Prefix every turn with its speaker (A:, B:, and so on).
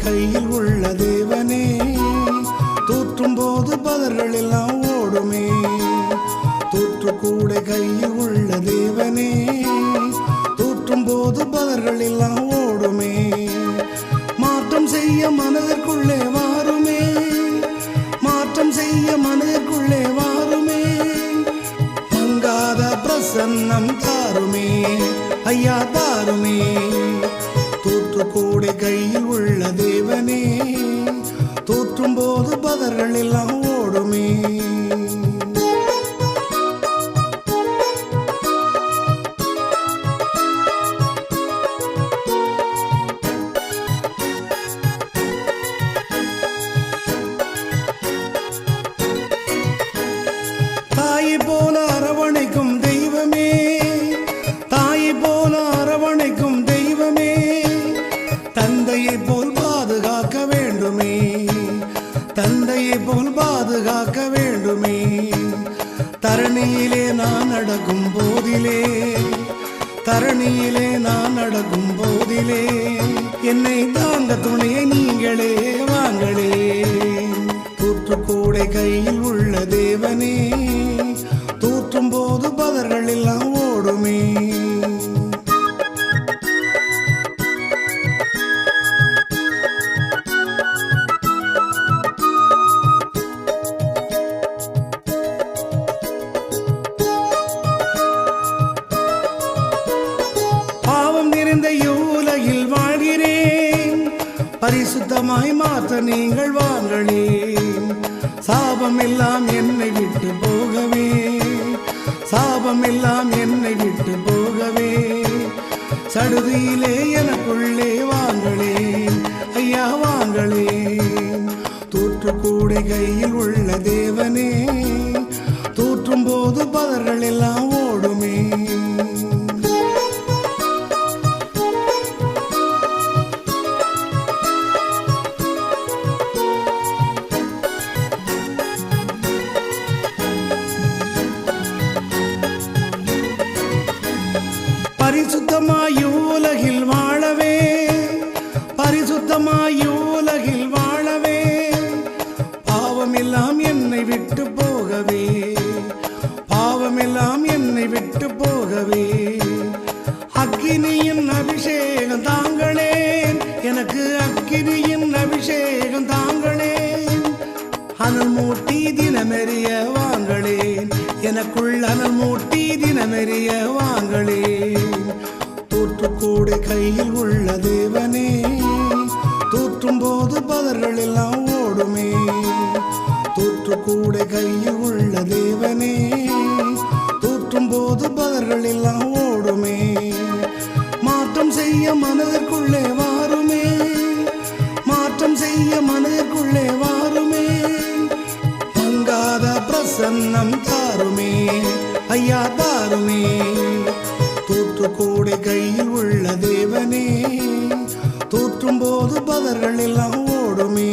A: கையில் உள்ள தேவனே, தூற்றும் போது பதர்கள் எல்லாம் ஓடுமே. தூற்றுக்கூடை கையில் உள்ள தேவனே, தூற்றும் போது பதர்கள் எல்லாம் ஓடுமே. மாற்றம் செய்ய மனதிற்குள்ளே வாருமே, மாற்றம் செய்ய மனதிற்குள்ளே வாருமே. மங்காத பிரசன்னம் தாருமே ஐயா தாருமே. தூற்றுக்கூடை கையில் உள்ள தேவனே, தூற்றும் போது பதர்கள் எல்லாம் ஓடுமே. தாயை போல அரவணைக்கும் தெய்வமே, தாயை போல அரவணைக்கும் தெய்வமே. தந்தையை போல் பாதுகாக்க வேண்டுமே, தந்தையை போல் பாதுகாக்க வேண்டுமே. தரணியிலே நான் நடக்கும் போதிலே, தரணியிலே நான் நடக்கும் போதிலே, என்னை தாங்க துணையை நீங்களே வாங்களே. தூற்றுக்கூடை கையில் உள்ள தேவனே, தூற்றும் போது பதர்கள் எல்லாம் ஓடுமே. பாவம் நிறைந்த உலகில் வாழ்கிறேன், பரிசுத்தமாய் மாற்ற நீங்கள் வாங்களே. சாபம் எல்லாம் என்னை விட்டு போகவே, சாபம் எல்லாம் என்னை விட்டு போகவே. சடுதியிலே எனக்குள்ளே வாங்களே ஐயா வாங்களே. தூற்றுக்கூடை கையில் உள்ள தேவனே, தூற்றும் போது பதர்கள் எல்லாம் ஓடுமே. பரிசுத்தமாய் உலகில் வாழவே, பரிசுத்தமாய் உலகில் வாழவே. பாவம் எல்லாம் என்னை விட்டு போகவே, பாவம் எல்லாம் என்னை விட்டு போகவே. அக்கினியின் அபிஷேகம் தாங்களேன், எனக்கு அக்கினியின் அபிஷேகம் தாங்களேன். அனல் மூட்டி தினமெறிய வாங்களேன், எனக்குள் அனல் மூட்டி தினமெறிய வாங்களேன். தூற்றுக்கூடை கையில் உள்ள தேவனே, தூற்றும் போது பதர்கள் எல்லாம் ஓடுமே. தூற்றுக்கூடை கையில் உள்ள தேவனே, தூற்றும் போது பதர்கள் எல்லாம் ஓடுமே. மாற்றம் செய்ய மனதிற்குள்ளே வாருமே, மாற்றம் செய்ய மனதிற்குள்ளே வாருமே. மங்காத பிரசன்னம் தாருமே ஐயா தாருமே. தூற்றுக்கூடை கையில் உள்ள தேவனே, தூற்றும் போது பதர்கள் எல்லாம் ஓடுமே.